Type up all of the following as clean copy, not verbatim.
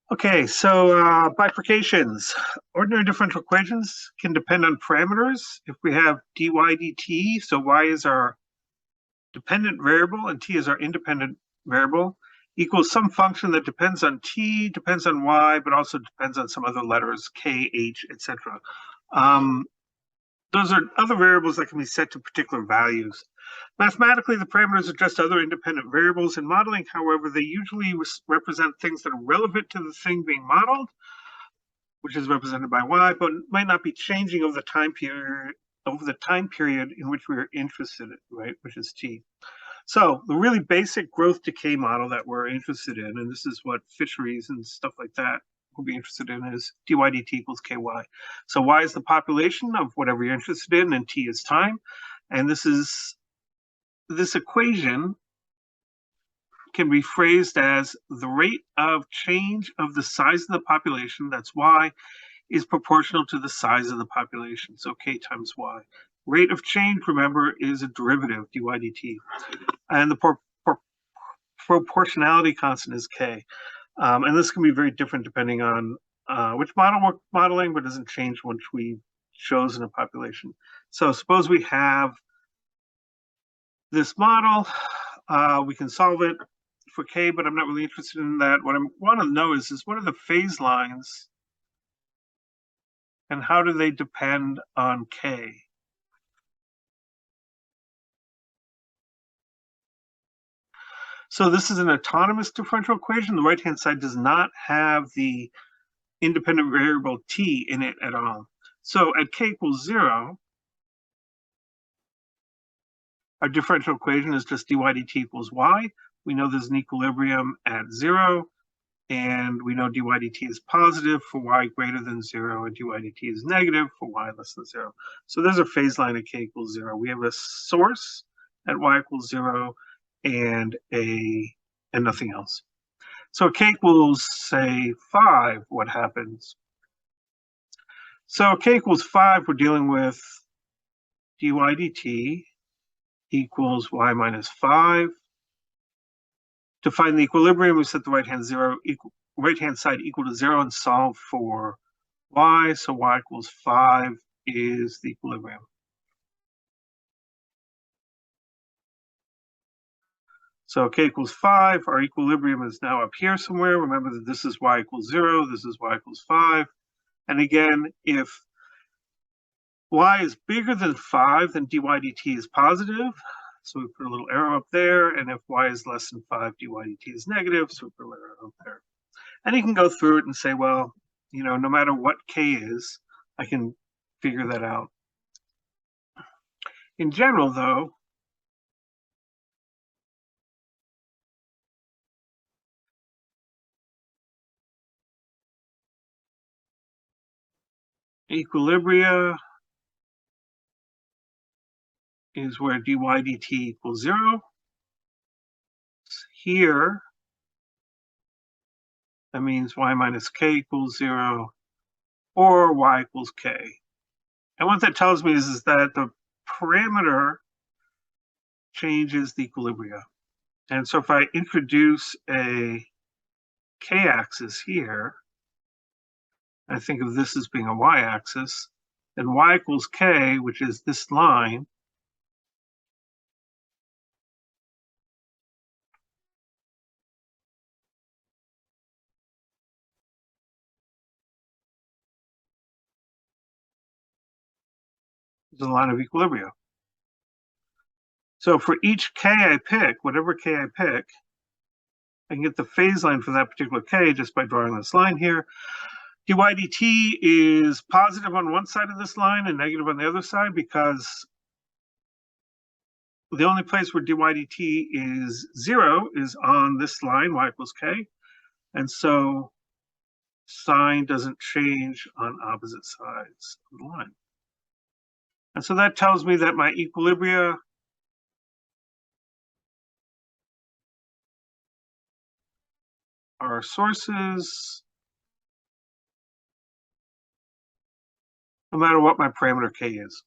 Okay, so bifurcations. Ordinary differential equations can depend on parameters. If we have dy dt, so y is our dependent variable and t is our independent variable, equals some function that depends on t, depends on y, but also depends on some other letters, k, h, etc. Those are other variables that can be set to particular values. Mathematically, the parameters are just other independent variables. In modeling, however, they usually represent things that are relevant to the thing being modeled, which is represented by y, but might not be changing over the time period in which we are interested in, right, which is t. So the really basic growth decay model that we're interested in, and this is what fisheries and stuff like that will be interested in, is dy dt equals ky. So y is the population of whatever you're interested in, and t is time. And this equation can be phrased as the rate of change of the size of the population, that's y, is proportional to the size of the population, so k times y. Rate of change, remember, is a derivative, dy dt. And the proportionality constant is k. And this can be very different depending on which model we're modeling, but doesn't change once we've chosen a population. So suppose we have this model. We can solve it for k, but I'm not really interested in that. What I want to know is what are the phase lines and how do they depend on k? So this is an autonomous differential equation. The right-hand side does not have the independent variable t in it at all. So at k equals 0, our differential equation is just dy dt equals y. We know there's an equilibrium at 0, and we know dy dt is positive for y greater than 0, and dy dt is negative for y less than 0. So there's a phase line at k equals 0. We have a source at y equals 0 and nothing else. So k equals, say, 5, what happens? So k equals 5, we're dealing with dy dt equals y minus 5. To find the equilibrium, we set the right-hand side equal to 0 and solve for y. So y equals 5 is the equilibrium. So k equals 5. Our equilibrium is now up here somewhere. Remember that this is y equals 0. This is y equals 5. And again, if y is bigger than 5, then dy dt is positive. So we put a little arrow up there. And if y is less than 5, dy dt is negative. So we put a little arrow up there. And you can go through it and say, well, no matter what k is, I can figure that out. In general, though, equilibria is where dy dt equals 0. Here, that means y minus k equals 0, or y equals k. And what that tells me is that the parameter changes the equilibria. And so if I introduce a k-axis here, I think of this as being a y-axis, then y equals k, which is this line, is a line of equilibria. So for each k I pick, whatever k I pick, I can get the phase line for that particular k just by drawing this line here. dy dt is positive on one side of this line and negative on the other side because the only place where dy dt is 0 is on this line, y equals k. And so sign doesn't change on opposite sides of the line. And so that tells me that my equilibria are sources no matter what my parameter k is.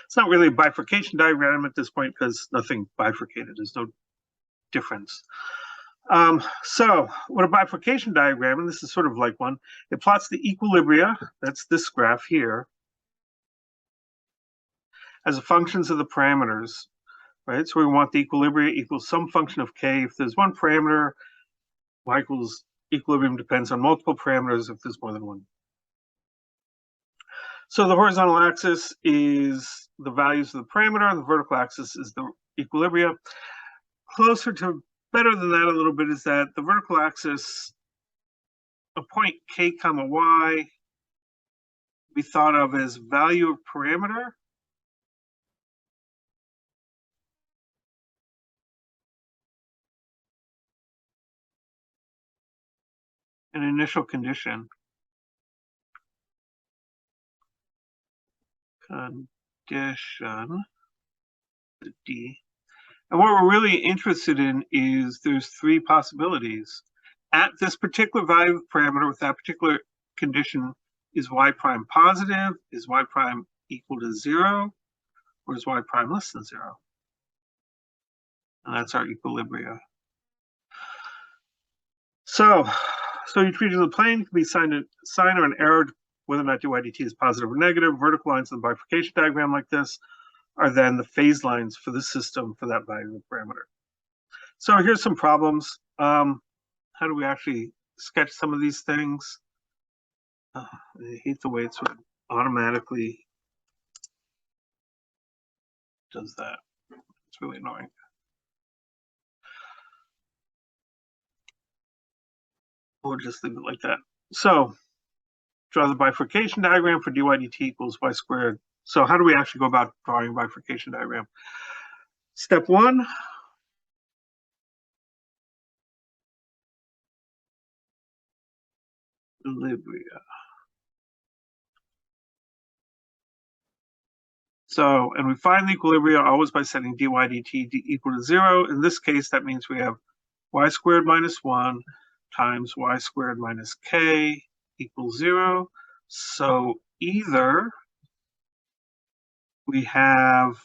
It's not really a bifurcation diagram at this point because nothing bifurcated. There's no difference. So what a bifurcation diagram, and this is sort of like one, it plots the equilibria, that's this graph here, as the functions of the parameters, right? So we want the equilibria equals some function of k. If there's one parameter, y equals equilibrium depends on multiple parameters if there's more than one. So the horizontal axis is the values of the parameter, and the vertical axis is the equilibria. Closer to better than that a little bit is that the vertical axis, a point k comma y, we thought of as value of parameter, an initial condition. D. And what we're really interested in is there's three possibilities. At this particular value of parameter with that particular condition, is y prime positive? Is y prime equal to 0? Or is y prime less than 0? And that's our equilibria. So each region of the plane can be sign or an error whether or not dy dt is positive or negative. Vertical lines in the bifurcation diagram like this are then the phase lines for the system for that value of the parameter. So here's some problems. How do we actually sketch some of these things? I hate the way it sort of automatically does that. It's really annoying. We'll just leave it like that. So draw the bifurcation diagram for dy dt equals y squared. So how do we actually go about drawing a bifurcation diagram? Step one, Equilibria. So, and we find the equilibria always by setting dy dt equal to 0. In this case, that means we have y squared minus 1 times y squared minus k equals 0. So either we have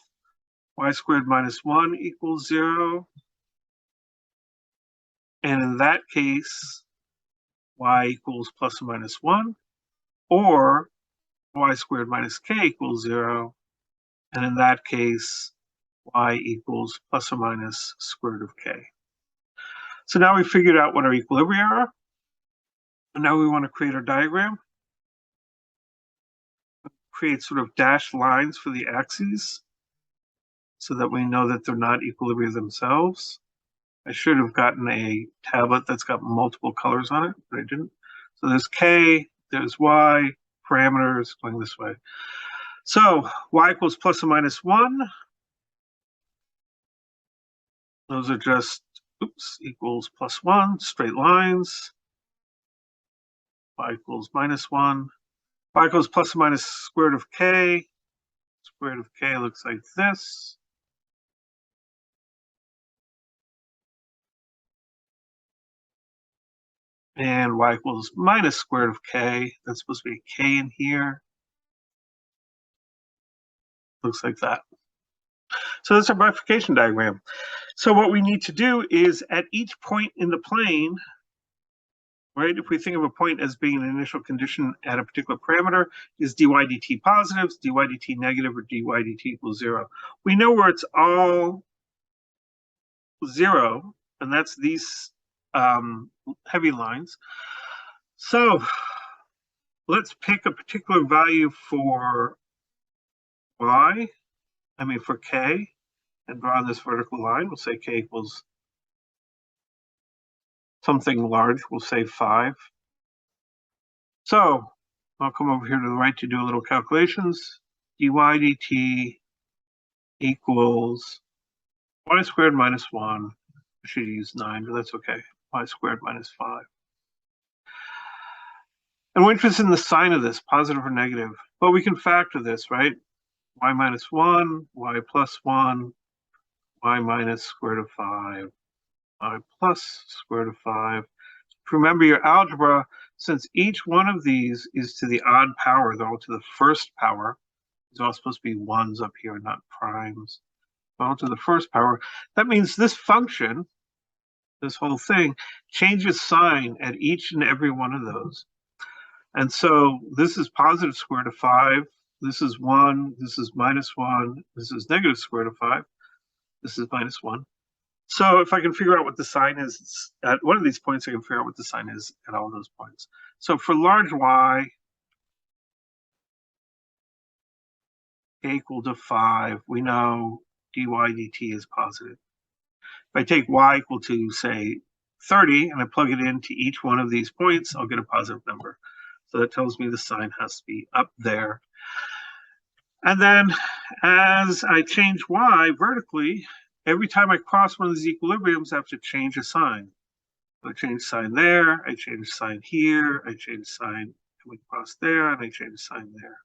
y squared minus 1 equals 0, and in that case, y equals plus or minus 1, or y squared minus k equals 0, and in that case, y equals plus or minus square root of k. So now we figured out what our equilibria are, and now we want to create our diagram. Create sort of dashed lines for the axes so that we know that they're not equilibria themselves. I should have gotten a tablet that's got multiple colors on it, but I didn't. So there's k, there's y, parameters going this way. So y equals plus or minus 1. Those are just, equals plus 1, straight lines. Y equals minus 1. Y equals plus or minus square root of k. Square root of k looks like this. And y equals minus square root of k. That's supposed to be a k in here. Looks like that. So that's our bifurcation diagram. So what we need to do is at each point in the plane, right, if we think of a point as being an initial condition at a particular parameter, is dy dt positive, is dy dt negative, or dy dt equals 0. We know where it's all 0, and that's these heavy lines. So let's pick a particular value for for k, and draw this vertical line. We'll say k equals something large, we'll say 5. So I'll come over here to the right to do a little calculations. Dy dt equals y squared minus 1. I should use 9, but that's okay. Y squared minus 5. And we're interested in the sign of this, positive or negative. But we can factor this, right? Y minus 1, y plus 1, y minus square root of 5, y plus square root of 5. Remember your algebra, since each one of these is to the odd power, they're all to the first power. These are all supposed to be 1s up here, not primes. All to the first power. That means this function this whole thing, changes sign at each and every one of those. And so this is positive square root of 5. This is 1. This is minus 1. This is negative square root of 5. This is minus 1. So if I can figure out what the sign is at one of these points, I can figure out what the sign is at all those points. So for large y, k equal to 5, we know dy dt is positive. If I take y equal to, say, 30, and I plug it into each one of these points, I'll get a positive number. So that tells me the sign has to be up there. And then as I change y vertically, every time I cross one of these equilibriums, I have to change a sign. So I change sign there, I change sign here, I change sign coming across there, and I change sign there.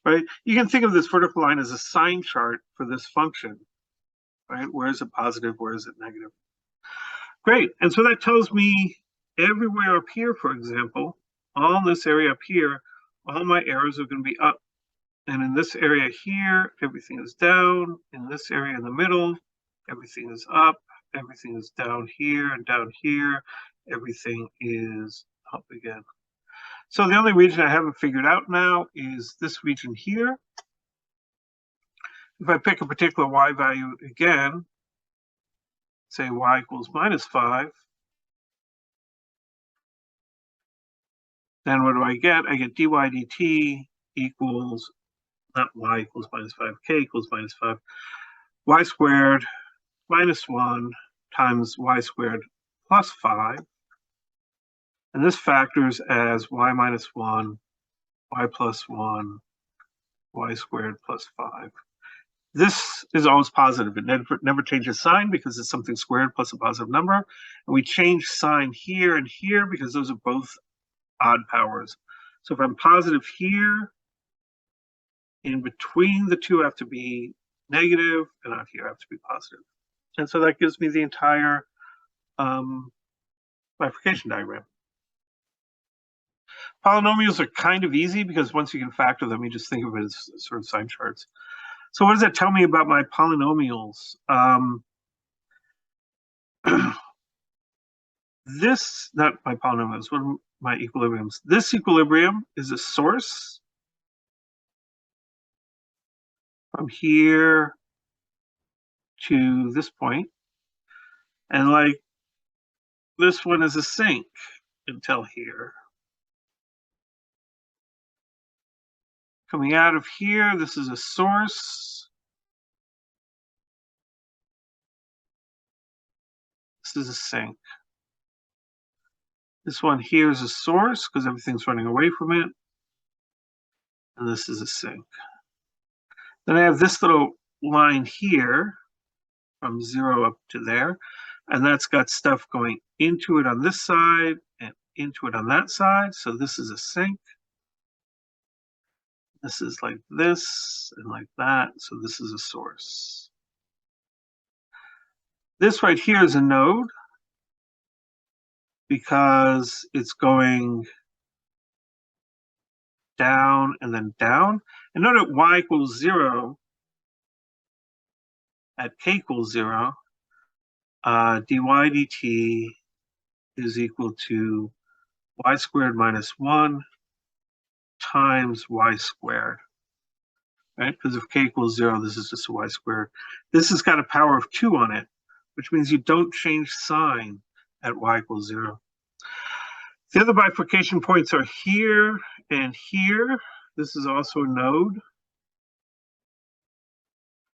Right? You can think of this vertical line as a sign chart for this function. Right? Where is it positive? Where is it negative? Great. And so that tells me everywhere up here, for example, all this area up here, all my arrows are going to be up. And in this area here, everything is down. In this area in the middle, everything is up. Everything is down here and down here. Everything is up again. So the only region I haven't figured out now is this region here. If I pick a particular y value again, say y equals minus 5, then what do I get? I get dy dt equals, not y equals minus 5, k equals minus 5, y squared minus 1 times y squared plus 5. And this factors as y minus 1, y plus 1, y squared plus 5. This is always positive. It never changes sign because it's something squared plus a positive number. And we change sign here and here because those are both odd powers. So if I'm positive here, in between the two have to be negative, and out here have to be positive. And so that gives me the entire bifurcation diagram. Polynomials are kind of easy because once you can factor them, you just think of it as sort of sign charts. So what does that tell me about my polynomials? This, not my polynomials, what are my equilibriums? This equilibrium is a source from here to this point. And like this one is a sink until here. Coming out of here, this is a source. This is a sink. This one here is a source because everything's running away from it. And this is a sink. Then I have this little line here from 0 up to there. And that's got stuff going into it on this side and into it on that side. So this is a sink. This is like this and like that. So this is a source. This right here is a node because it's going down and then down. And note at y equals 0, at k equals 0, dy dt is equal to y squared minus 1 times y squared, right? Because if k equals 0, this is just a y squared. This has got a power of 2 on it, which means you don't change sign at y equals 0. The other bifurcation points are here and here. This is also a node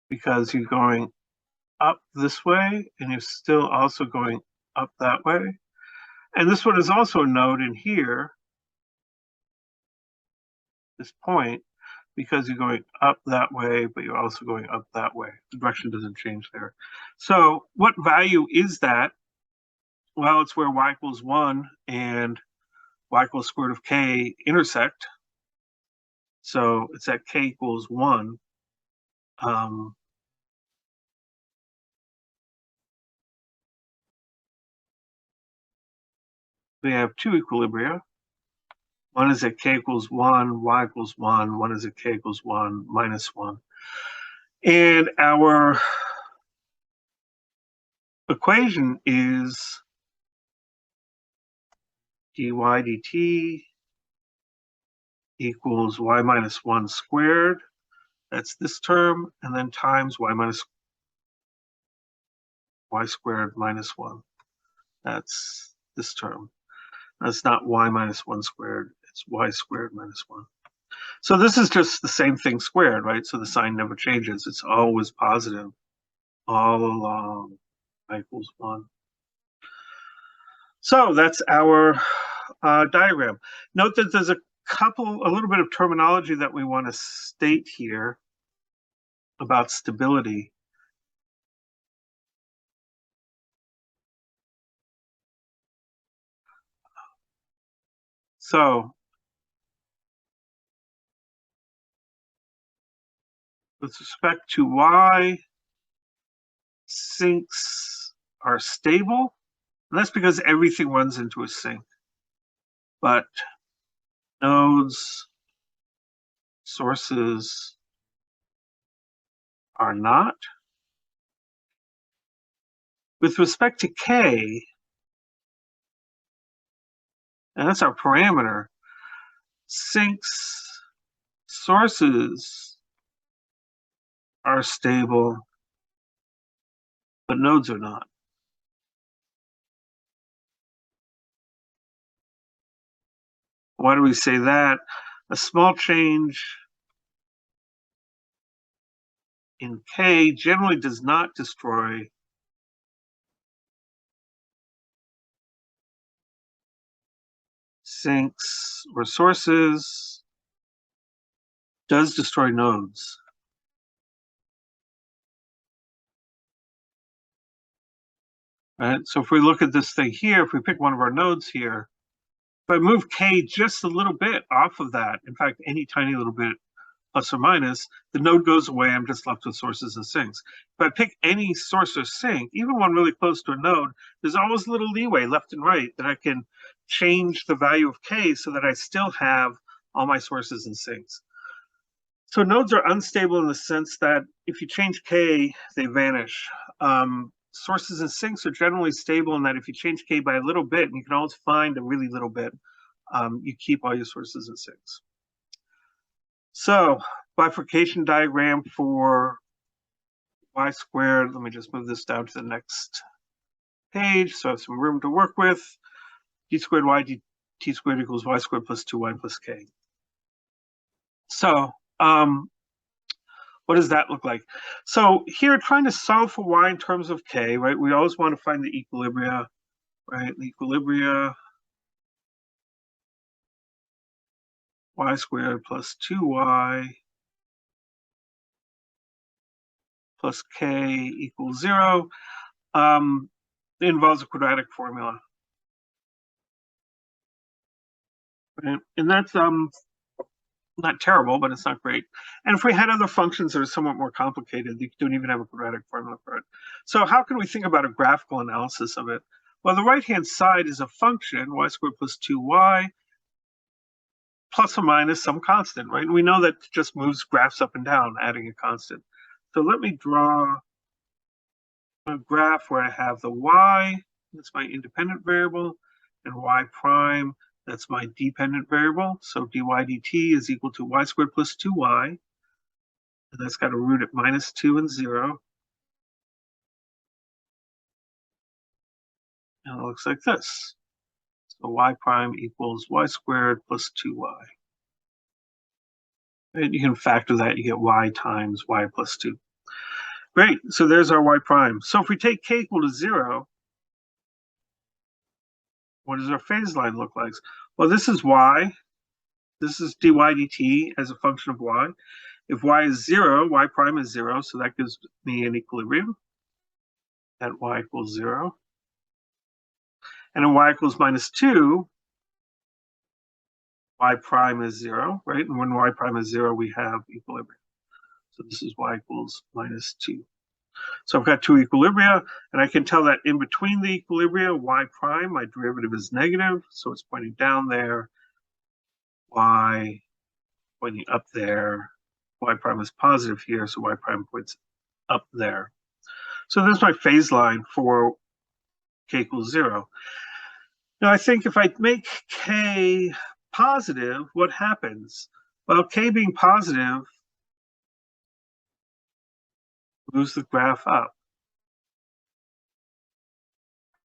because you're going up this way and you're still also going up that way. And this one is also a node in here, this point, because you're going up that way, but you're also going up that way. The direction doesn't change there. So what value is that? Well, it's where y equals 1 and y equals square root of k intersect. So it's at k equals 1. We have two equilibria. One is at k equals 1, y equals 1. One is at k equals 1, minus 1. And our equation is dy dt equals y minus 1 squared. That's this term, and then times y squared minus 1. That's this term. That's not y minus 1 squared. It's y squared minus 1. So this is just the same thing squared, right? So the sign never changes. It's always positive all along. Y equals 1. So that's our diagram. Note that there's a little bit of terminology that we want to state here about stability. So with respect to y, sinks are stable, and that's because everything runs into a sink. But nodes, sources are not. With respect to k, and that's our parameter, sinks, sources are stable, but nodes are not. Why do we say that? A small change in k generally does not destroy sinks or sources, does destroy nodes. Right? So if we look at this thing here, if we pick one of our nodes here, if I move k just a little bit off of that, in fact, any tiny little bit, plus or minus, the node goes away, I'm just left with sources and sinks. If I pick any source or sink, even one really close to a node, there's always a little leeway left and right that I can change the value of k so that I still have all my sources and sinks. So nodes are unstable in the sense that if you change k, they vanish. Sources and sinks are generally stable in that if you change k by a little bit, and you can always find a really little bit, you keep all your sources and sinks. So bifurcation diagram for y squared. Let me just move this down to the next page so I have some room to work with. D squared y dt squared equals y squared plus 2y plus k. So what does that look like? So here, trying to solve for y in terms of k, right? We always want to find the equilibria, right? The equilibria y squared plus 2y plus k equals 0. It involves a quadratic formula. Right? And that's not terrible, but it's not great. And if we had other functions that are somewhat more complicated, you don't even have a quadratic formula for it. So how can we think about a graphical analysis of it? Well, the right-hand side is a function, y squared plus 2y, plus or minus some constant, right? And we know that just moves graphs up and down, adding a constant. So let me draw a graph where I have the y, that's my independent variable, and y prime, that's my dependent variable. So dy dt is equal to y squared plus 2y. And that's got a root at minus 2 and 0. And it looks like this. So y prime equals y squared plus 2y. And you can factor that, you get y times y plus 2. Great, so there's our y prime. So if we take k equal to 0, what does our phase line look like? Well, this is y. This is dy dt as a function of y. If y is 0, y prime is 0, so that gives me an equilibrium at y equals 0. And when y equals minus 2, y prime is 0, right? And when y prime is 0, we have equilibrium. So this is y equals minus 2. So I've got two equilibria, and I can tell that in between the equilibria, y prime, my derivative is negative, so it's pointing down there. Y pointing up there. Y prime is positive here, so y prime points up there. So there's my phase line for k equals 0. Now I think if I make k positive, what happens? Well, k being positive moves the graph up.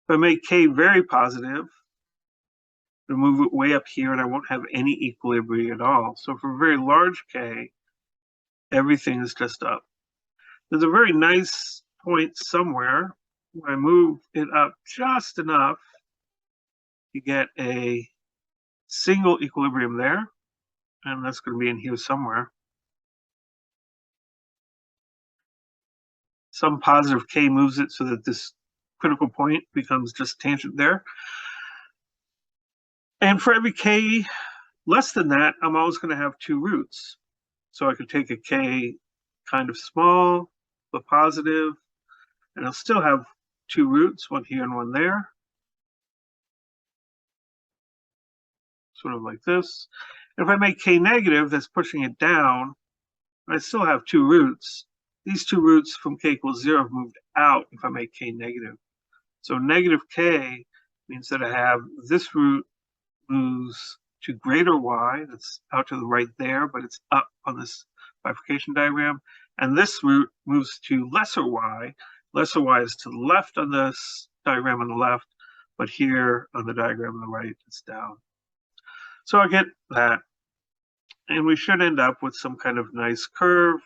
If I make k very positive, I'll move it way up here and I won't have any equilibrium at all. So for a very large k, everything is just up. There's a very nice point somewhere where I move it up just enough to get a single equilibrium there, and that's going to be in here somewhere. Some positive k moves it so that this critical point becomes just tangent there. And for every k less than that, I'm always going to have two roots. So I could take a k kind of small, but positive, and I'll still have two roots, one here and one there. Sort of like this. And if I make k negative, that's pushing it down. I still have two roots. These two roots from k equals 0 have moved out if I make k negative. So negative k means that I have this root moves to greater y, that's out to the right there, but it's up on this bifurcation diagram. And this root moves to lesser y. Lesser y is to the left on this diagram on the left, but here on the diagram on the right, it's down. So I get that. And we should end up with some kind of nice curve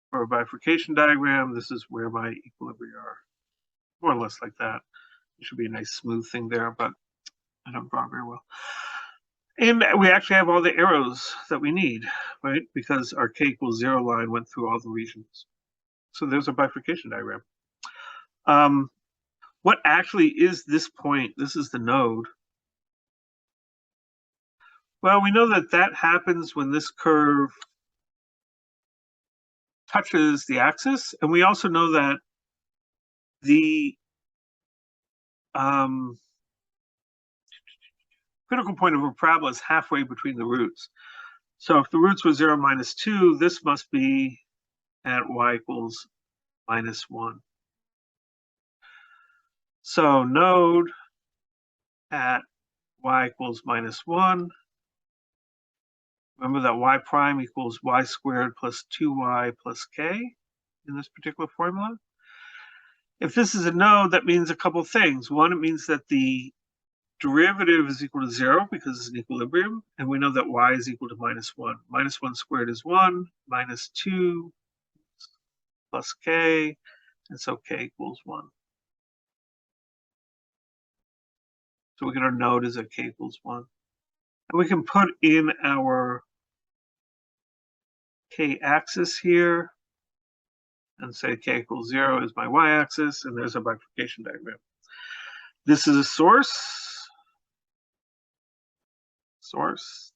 for a bifurcation diagram. This is where my equilibria are, more or less like that. It should be a nice smooth thing there, but I don't draw very well. And we actually have all the arrows that we need, right? Because our k equals 0 line went through all the regions. So there's a bifurcation diagram. What actually is this point? This is the node. Well, we know that that happens when this curve touches the axis, and we also know that the critical point of a parabola is halfway between the roots. So if the roots were 0, -2, this must be at y equals -1. So node at y equals -1. Remember that y prime equals y squared plus 2y plus k in this particular formula. If this is a node, that means a couple things. One, it means that the derivative is equal to 0 because it's an equilibrium, and we know that y is equal to -1. -1 squared is 1, -2 plus k, and so k equals 1. So we get our node is at k equals 1. And we can put in our k-axis here and say k equals 0 is my y-axis, and there's a bifurcation diagram. This is a source.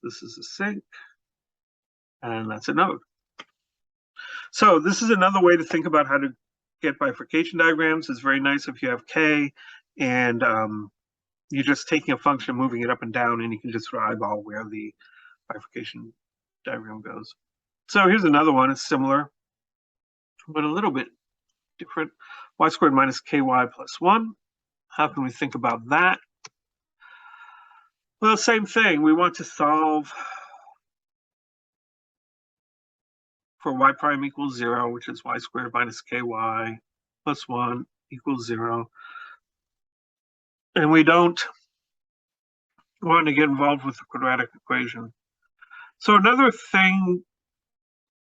This is a sink, and that's a node. So this is another way to think about how to get bifurcation diagrams. It's very nice if you have k and you're just taking a function, moving it up and down, and you can just eyeball where the bifurcation diagram goes. So here's another one. It's similar, but a little bit different. Y squared minus ky plus 1. How can we think about that? Well, same thing. We want to solve for y prime equals 0, which is y squared minus ky plus 1 equals 0. And we don't want to get involved with the quadratic equation. So another thing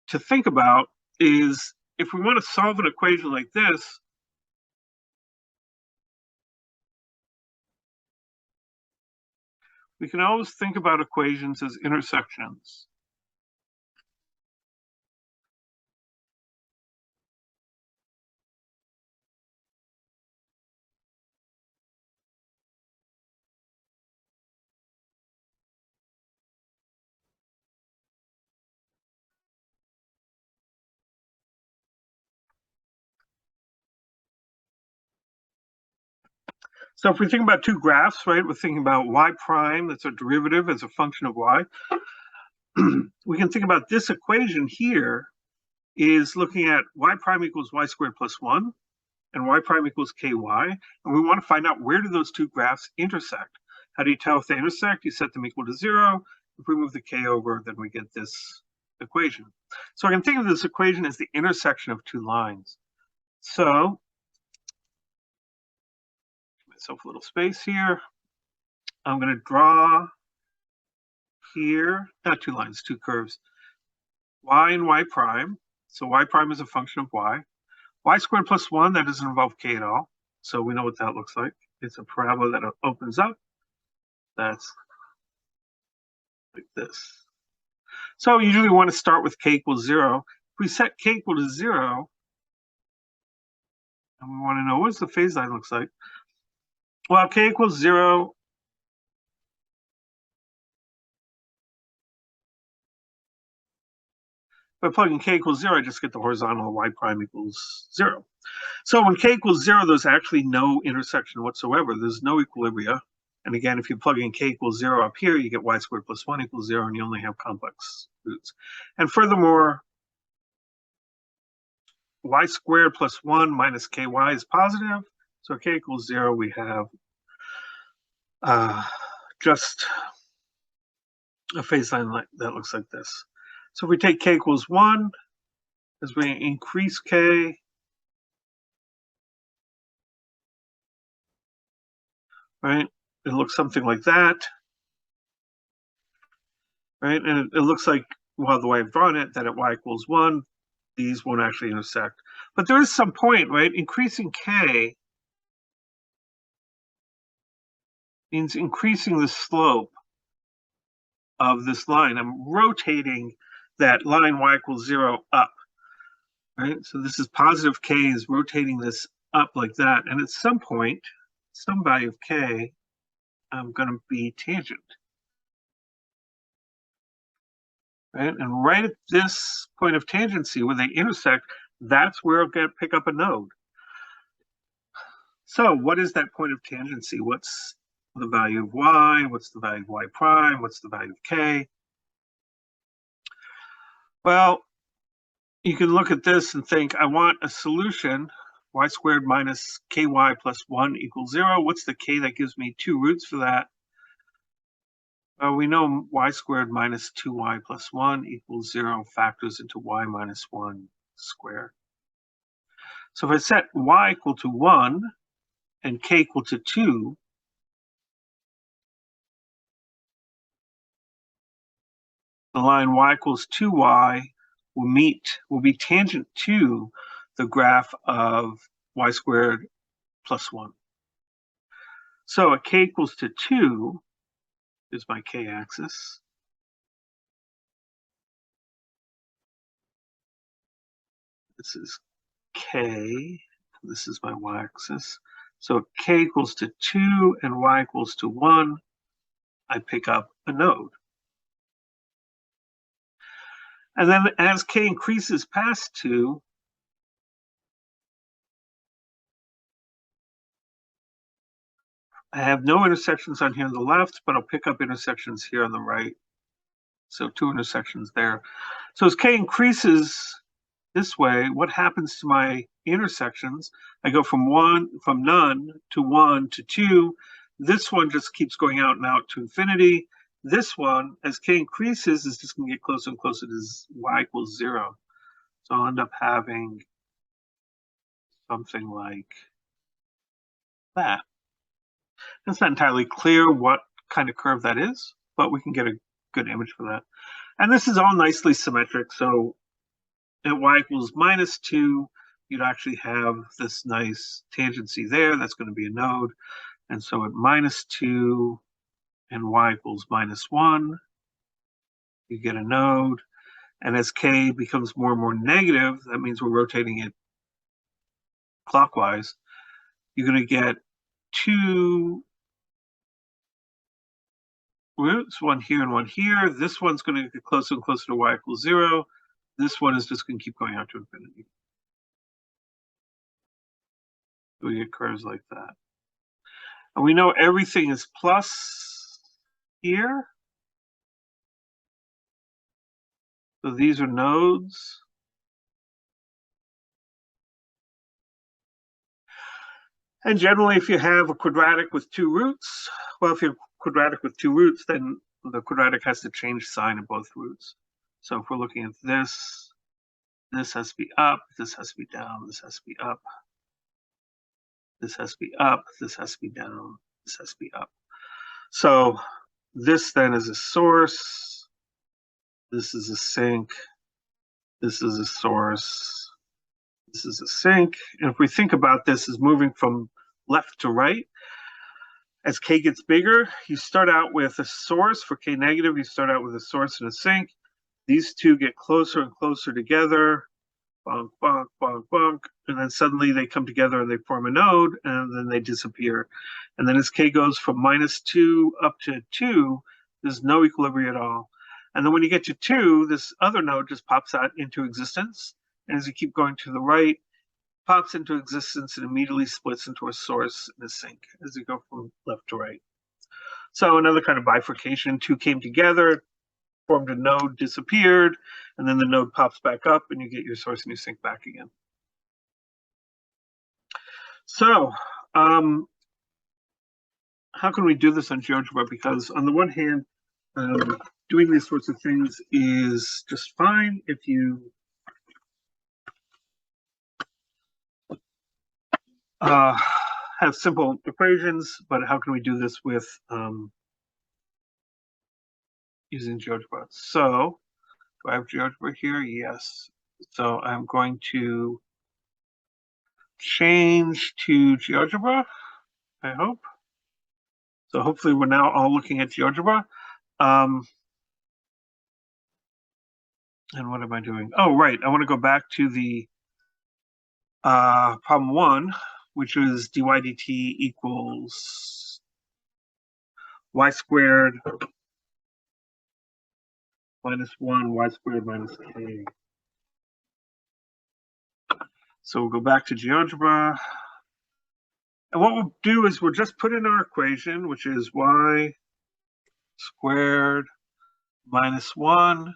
to think about is if we want to solve an equation like this, we can always think about equations as intersections. So if we think about two graphs, right, we're thinking about y prime, that's a derivative as a function of y. We can think about this equation here is looking at y prime equals y squared plus 1. and y prime equals ky, and we want to find out where do those two graphs intersect. How do you tell if they intersect? You set them equal to 0. If we move the k over, then we get this equation. So I can think of this equation as the intersection of two lines. So, give myself a little space here. I'm going to draw here, not two lines, two curves, y and y prime. So y prime is a function of y. Y squared plus 1, that doesn't involve k at all. So we know what that looks like. It's a parabola that opens up. That's like this. So we usually want to start with k equals 0. If we set k equal to 0, and we want to know what does the phase line looks like. Well, k equals 0. By plugging k equals 0, I just get the horizontal y prime equals 0. So when k equals 0, there's actually no intersection whatsoever. There's no equilibria. And again, if you plug in k equals 0 up here, you get y squared plus 1 equals 0, and you only have complex roots. And furthermore, y squared plus 1 minus ky is positive. So k equals 0, we have just a phase line that looks like this. So if we take k equals 1, as we increase k, right, it looks something like that, right? And it looks like, well, the way I've drawn it, that at y equals 1, these won't actually intersect. But there is some point, right? Increasing k means increasing the slope of this line. I'm rotating that line y equals 0 up, right? So this is positive k is rotating this up like that. And at some point, some value of k, I'm going to be tangent, right? And right at this point of tangency where they intersect, that's where I'll pick up a node. So what is that point of tangency? What's the value of y? What's the value of y prime? What's the value of k? Well, you can look at this and think, I want a solution, y squared minus ky plus 1 equals 0. What's the k that gives me two roots for that? We know y squared minus 2y plus 1 equals 0 factors into y minus 1 squared. So if I set y equal to 1 and k equal to 2, the line y equals 2y will be tangent to the graph of y squared plus 1. So at k equals to 2 is my k-axis. This is k. This is my y-axis. So k equals to 2 and y equals to 1, I pick up a node. And then as k increases past 2, I have no intersections on here on the left, but I'll pick up intersections here on the right. So two intersections there. So as k increases this way, what happens to my intersections? I go from none to 1 to 2. This one just keeps going out and out to infinity. This one, as k increases, is just going to get closer and closer to y equals 0. So I'll end up having something like that. It's not entirely clear what kind of curve that is, but we can get a good image for that. And this is all nicely symmetric. So at y equals minus 2, you'd actually have this nice tangency there. That's going to be a node. And so at minus 2 and y equals minus 1, you get a node. And as k becomes more and more negative, that means we're rotating it clockwise. You're going to get two roots, one here and one here. This one's going to get closer and closer to y equals 0. This one is just going to keep going out to infinity. We get curves like that. And we know everything is plus here. So these are nodes. And generally, if you have a quadratic with two roots, well, if you're quadratic with two roots, then the quadratic has to change sign of both roots. So if we're looking at this, this has to be up, this has to be down, this has to be up, this has to be up, this has to be down, this has to be up. So this then is a source, this is a sink, this is a source, this is a sink. And if we think about this as moving from left to right, as k gets bigger, you start out with a source. For k negative, you start out with a source and a sink. These two get closer and closer together, bonk, bonk, bonk, bonk, and then suddenly they come together and they form a node, and then they disappear. And then as k goes from -2 up to 2, there's no equilibrium at all. And then when you get to 2, this other node just pops out into existence. And as you keep going to the right, pops into existence and immediately splits into a source and a sink as you go from left to right. So another kind of bifurcation, two came together, formed a node, disappeared, and then the node pops back up and you get your source and your sink back again. So how can we do this on GeoGebra? Because on the one hand, doing these sorts of things is just fine if you have simple equations, but how can we do this with using GeoGebra? So do I have GeoGebra here? Yes. So I'm going to change to GeoGebra, I hope. So hopefully we're now all looking at GeoGebra. And what am I doing? Oh, right. I want to go back to the problem 1, which was dy dt equals y squared minus 1 y squared minus k. So we'll go back to GeoGebra. And what we'll do is we'll just put in our equation, which is y squared minus 1.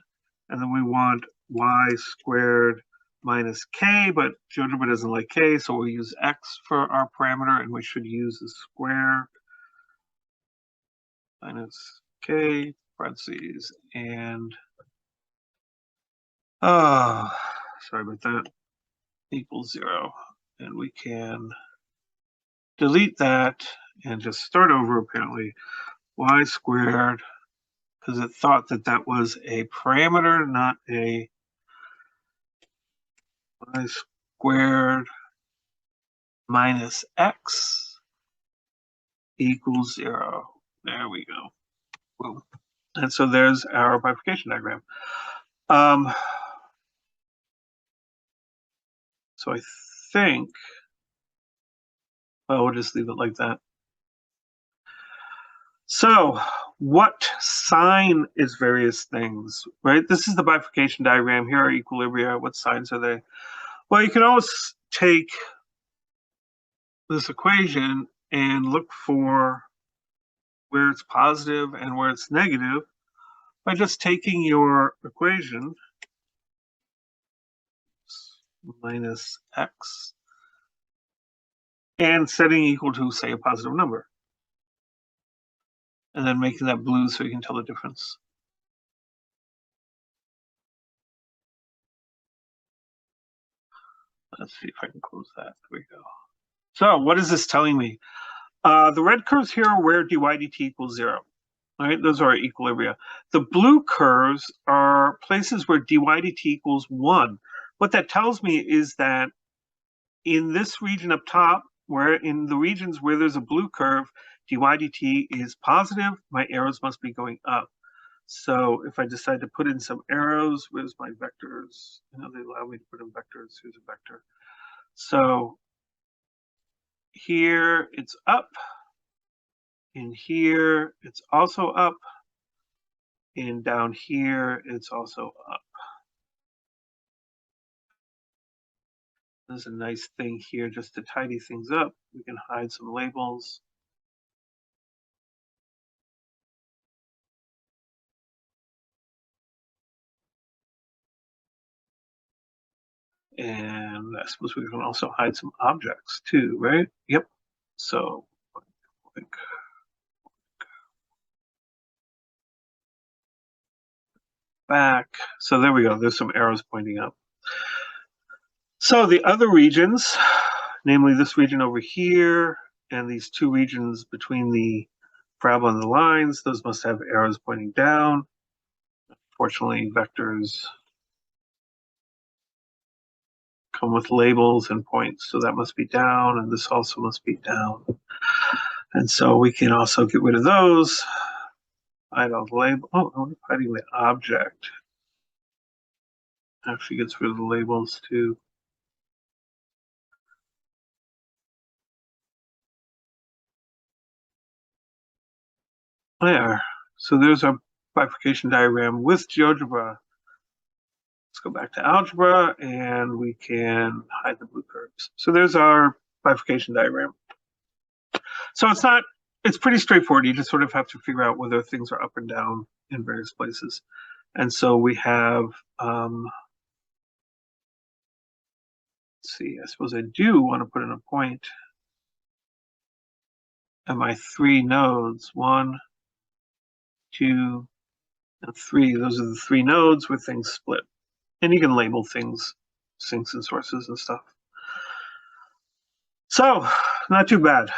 And then we want y squared minus k, but GeoGebra doesn't like k, so we'll use x for our parameter, and we should use the square minus k, parentheses, and sorry about that, equals 0. And we can delete that and just start over, apparently. Y squared, because it thought that that was a parameter, not a y squared minus x equals 0. There we go. Boom. And so there's our bifurcation diagram. So I think, well, we'll just leave it like that. So what sign is various things, right? This is the bifurcation diagram. Here are equilibria. What signs are they? Well, you can always take this equation and look for where it's positive and where it's negative by just taking your equation minus x and setting equal to, say, a positive number. And then making that blue so you can tell the difference. Let's see if I can close that. There we go. So what is this telling me? The red curves here are where dy dt equals 0. All right, those are our equilibria. The blue curves are places where dy dt equals 1. What that tells me is that in this region up top, where in the regions where there's a blue curve, dy dt is positive, my arrows must be going up. So if I decide to put in some arrows, where's my vectors? You know, they allow me to put in vectors. Here's a vector. So here it's up. In here, it's also up. And down here, it's also up. There's a nice thing here just to tidy things up. We can hide some labels. And I suppose we can also hide some objects too, right? Yep. So like back. So there we go. There's some arrows pointing up. So the other regions, namely this region over here and these two regions between the parabola and the lines, those must have arrows pointing down. Fortunately, vectors come with labels and points, so that must be down, and this also must be down. And so we can also get rid of those. I don't label. Oh, I'm hiding the object. Actually gets rid of the labels too. There. So there's our bifurcation diagram with GeoGebra. Let's go back to algebra and we can hide the blue curves. So there's our bifurcation diagram. So it's pretty straightforward. You just sort of have to figure out whether things are up and down in various places. And so we have, let's see, I suppose I do want to put in a point at my three nodes, 1, 2, and 3. Those are the three nodes where things split. And you can label things, sinks and sources and stuff. So, not too bad.